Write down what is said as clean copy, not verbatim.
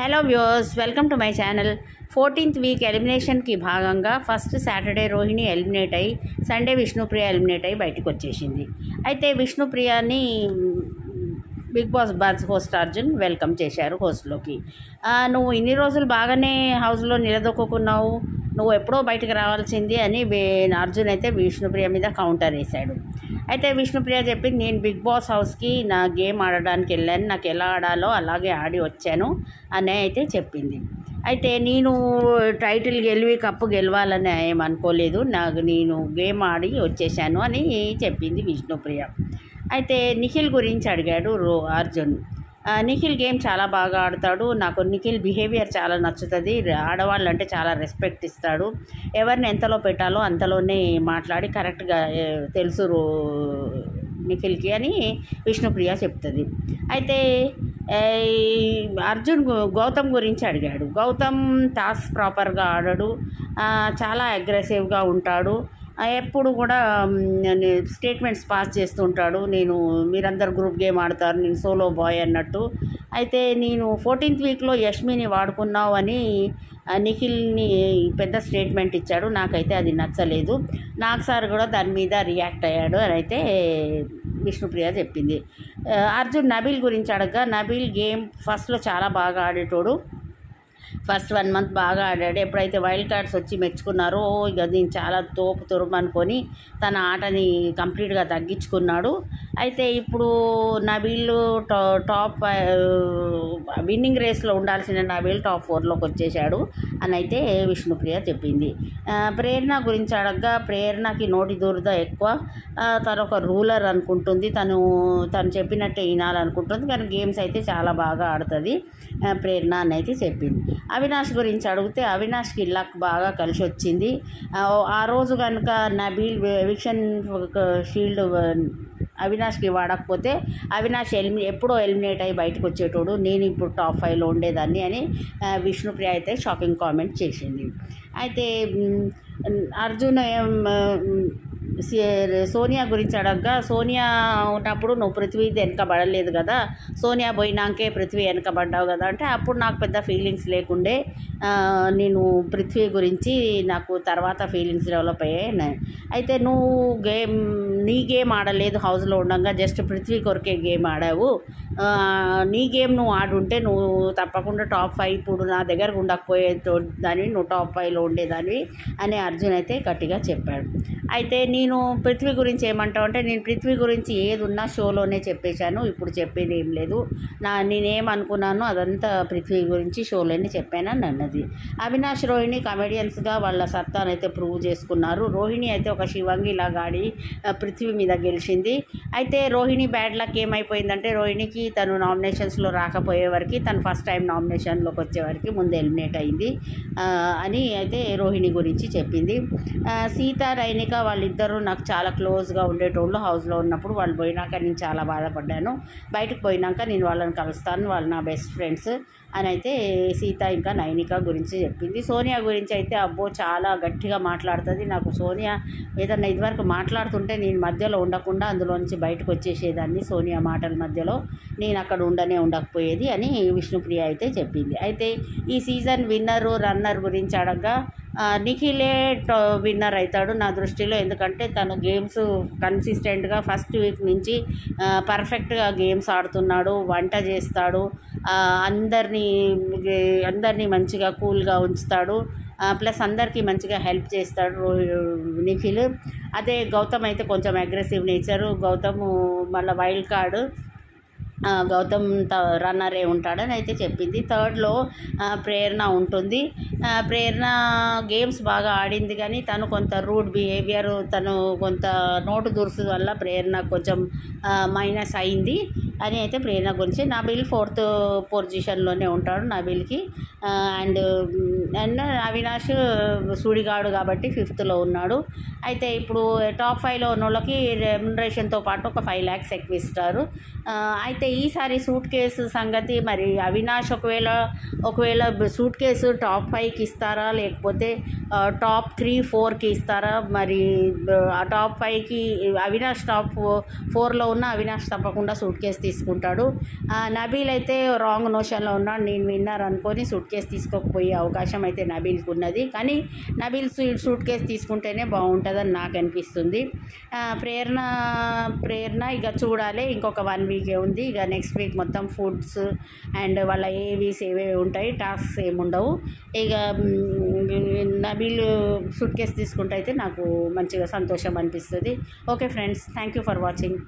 Hello viewers, welcome to my channel. 14th week ఎలిమినేషన్కి భాగంగా first Saturday Rohini eliminate అయ్యి Sunday Vishnupriya eliminate అయ్యి బయటకు వచ్చేసింది. అయితే విష్ణుప్రియని Bigg Boss buzz host Arjun welcome చేశారు హోస్ట్లోకి. నువ్వు ఇన్ని రోజులు బాగానే హౌస్లో నిలదొక్కున్నావు, నువ్వు ఎప్పుడో బయటకు రావాల్సింది అని అర్జున్ అయితే విష్ణుప్రియ మీద కౌంటర్ వేశాడు. అయితే విష్ణుప్రియ చెప్పింది, నేను బిగ్ బాస్ హౌస్కి నా గేమ్ ఆడడానికి వెళ్ళాను, నాకు ఎలా ఆడాలో అలాగే ఆడి వచ్చాను అని అయితే చెప్పింది. అయితే నేను టైటిల్ కప్పు గెలవాలని ఏమనుకోలేదు, నేను గేమ్ ఆడి వచ్చేసాను అని చెప్పింది విష్ణుప్రియ. అయితే నిఖిల్ గురించి అడిగాడు అర్జున్. నిఖిల్ గేమ్ చాలా బాగా ఆడతాడు, నాకు నిఖిల్ బిహేవియర్ చాలా నచ్చుతుంది, ఆడవాళ్ళు అంటే చాలా రెస్పెక్ట్ ఇస్తాడు, ఎవరిని ఎంతలో పెట్టాలో అంతలోనే మాట్లాడి కరెక్ట్గా తెలుసు నిఖిల్కి అని విష్ణుప్రియ చెప్తుంది. అయితే అర్జున్ గౌతమ్ గురించి అడిగాడు. గౌతమ్ టాస్క్ ప్రాపర్గా ఆడడు, చాలా అగ్రెసివ్గా ఉంటాడు, ఎప్పుడు కూడా స్టేట్మెంట్స్ పాస్ చేస్తుంటాడు, మీరందరు గ్రూప్ గేమ్ ఆడతారు, నేను సోలో బాయ్ అన్నట్టు. అయితే నేను 14th వీక్లో యష్మిని వాడుకున్నావు అని నిఖిల్ని పెద్ద స్టేట్మెంట్ ఇచ్చాడు, నాకైతే అది నచ్చలేదు, నాకు సార్ కూడా దాని మీద రియాక్ట్ అయ్యాడు అని అయితే విష్ణుప్రియ చెప్పింది. అర్జున్ నబీల్ గురించి అడగగా, నబీల్ గేమ్ ఫస్ట్లో చాలా బాగా ఆడేటోడు, ఫస్ట్ 1 month బాగా ఆడాడు, ఎప్పుడైతే వైల్డ్ కార్డ్స్ వచ్చి మెచ్చుకున్నారో ఇక దీన్ని చాలా తోపు తురుము అనుకొని తన ఆటని కంప్లీట్గా తగ్గించుకున్నాడు. అయితే ఇప్పుడు నబీల్ టాప్ విన్నింగ్ రేస్లో ఉండాల్సిన నబీల్ టాప్ 4లోకి వచ్చేసాడు అని అయితే విష్ణుప్రియ చెప్పింది. ప్రేరణ గురించి అడగగా, ప్రేరణకి నోటి దురద ఎక్కువ, తను ఒక రూలర్ అనుకుంటుంది, తను చెప్పినట్టే వినాలనుకుంటుంది, కానీ గేమ్స్ అయితే చాలా బాగా ఆడుతుంది ప్రేరణ అని అయితే చెప్పింది. అవినాష్ గురించి అడిగితే, అవినాష్కి లక్ బాగా కలిసి వచ్చింది, ఆ రోజు కనుక నబీల్ ఎవిక్షన్ షీల్డ్ అవినాష్కి వాడకపోతే అవినాష్ ఎప్పుడో ఎలిమినేట్ అయ్యి బయటకు వచ్చేటోడు, నేను ఇప్పుడు టాప్ 5లో ఉండేదాన్ని అని విష్ణుప్రియ అయితే షాకింగ్ కామెంట్ చేసింది. అయితే అర్జున్ సోనియా గురించి అడగగా, సోనియా ఉన్నప్పుడు నువ్వు పృథ్వీ వెనకబడలేదు కదా, సోనియా పోయినాకే పృథ్వీ వెనకబడ్డావు కదా అంటే, అప్పుడు నాకు పెద్ద ఫీలింగ్స్ లేకుండే, నేను పృథ్వీ గురించి నాకు తర్వాత ఫీలింగ్స్ డెవలప్ అయ్యాయి. అయితే నువ్వు నీ గేమ్ ఆడలేదు హౌస్లో ఉండగా, జస్ట్ పృథ్వీ కొరకే గేమ్ ఆడావు, నీ గేమ్ నువ్వు ఆడుంటే నువ్వు తప్పకుండా టాప్ 5 ఇప్పుడు నా దగ్గర ఉండకపోయేదానివి, నువ్వు టాప్ 5లో ఉండేదానివి అని అర్జున్ అయితే గట్టిగా చెప్పాడు. అయితే నేను పృథ్వీ గురించి ఏమంటావు అంటే, నేను పృథ్వీ గురించి ఏది ఉన్నా షోలోనే చెప్పేశాను, ఇప్పుడు చెప్పేది ఏం లేదు, నేనేమనుకున్నాను అదంతా పృథ్వీ గురించి షోలోనే చెప్పానని అన్నది. అవినాష్ రోహిణి కమెడియన్స్గా వాళ్ళ సత్తానైతే ప్రూవ్ చేసుకున్నారు. రోహిణి అయితే ఒక శివంగి లాగా ఆడి పృథ్వీ మీద గెలిచింది. అయితే రోహిణి బ్యాడ్ లక్ ఏమైపోయిందంటే, రోహిణికి తను నామినేషన్స్లో రాకపోయే వరకు, తను ఫస్ట్ టైం నామినేషన్లోకి వచ్చేవరకు ముందు ఎలిమినేట్ అయింది అని అయితే రోహిణి గురించి చెప్పింది. సీత రైనిక వాళ్ళిద్దరూ నాకు చాలా క్లోజ్గా ఉండేటోళ్ళు, హౌస్లో ఉన్నప్పుడు వాళ్ళు పోయినాక నేను చాలా బాధపడ్డాను, బయటకు పోయినాక నేను వాళ్ళని కలుస్తాను, వాళ్ళు నా బెస్ట్ ఫ్రెండ్స్ అని అయితే సీత ఇంకా నైనిక గురించి చెప్పింది. సోనియా గురించి అయితే, అబ్బో చాలా గట్టిగా మాట్లాడుతుంది, నాకు సోనియా ఏదన్నా ఇదివరకు మాట్లాడుతుంటే నేను మధ్యలో ఉండకుండా అందులో నుంచి బయటకు వచ్చేసేదాన్ని, సోనియా మాటల మధ్యలో నేను అక్కడ ఉండకపోయేది అని విష్ణుప్రియ అయితే చెప్పింది. అయితే ఈ సీజన్ విన్నరు రన్నర్ గురించి అడగగా, నిఖిలే విన్నర్ అవుతాడు నా దృష్టిలో, ఎందుకంటే తను గేమ్స్ కన్సిస్టెంట్గా ఫస్ట్ వీక్ నుంచి పర్ఫెక్ట్గా గేమ్స్ ఆడుతున్నాడు, వంట చేస్తాడు, అందరినీ మంచిగా కూల్గా ఉంచుతాడు, ప్లస్ అందరికీ మంచిగా హెల్ప్ చేస్తాడు నిఖిల్. అదే గౌతమ్ అయితే కొంచెం అగ్రెసివ్ నేచరు, గౌతమ్ మళ్ళీ వైల్డ్ కార్డు, గౌతమ్ రన్నరే ఉంటాడని అయితే చెప్పింది. 3rd ప్రేరణ ఉంటుంది. ప్రేరణ గేమ్స్ బాగా ఆడింది, కానీ తను కొంత రూడ్ బిహేవియర్, తను కొంత నోటు దురుసు వల్ల ప్రేరణ కొంచెం మైనస్ అయింది అని అయితే ప్రేరణ గురించి. నబీల్ 4th పొజిషన్లోనే ఉంటాడు నబీల్కి, అండ్ అవినాష్ సుడిగాడు కాబట్టి 5thలో ఉన్నాడు. అయితే ఇప్పుడు టాప్ 5లో ఉన్న వాళ్ళకి రెమ్యునరేషన్తో పాటు ఒక 5 lakhs ఎక్కువ ఇస్తారు. అయితే ఈసారి సూట్ కేసు సంగతి మరి అవినాష్ ఒకవేళ సూట్ కేసు టాప్ 5కి ఇస్తారా, లేకపోతే టాప్ 3, 4కి ఇస్తారా? మరి ఆ టాప్ 5కి అవినాష్ టాప్ 4లో ఉన్న అవినాష్ తప్పకుండా సూట్ కేసు తీసుకుంటాడు. నబీల్ అయితే రాంగ్ నోషన్లో ఉన్నాడు. నేను విన్నర్ అనుకొని సూట్ కేస్ తీసుకోకపోయే అవకాశం అయితే నబీల్కి ఉన్నది. కానీ నబీల్ సూట్ కేస్ తీసుకుంటేనే బాగుంటుందని నాకు అనిపిస్తుంది. ప్రేరణ ఇక చూడాలి. ఇంకొక 1 వీకే ఉంది. ఇక నెక్స్ట్ వీక్ మొత్తం ఫుడ్స్ అండ్ వాళ్ళ ఏవీస్ ఏవేవి ఉంటాయి, టాస్క్స్ ఏముండవు. ఇక నబీల్ సూట్ కేస్ తీసుకుంటే అయితే నాకు మంచిగా సంతోషం అనిపిస్తుంది. Okay friends, thank you for watching.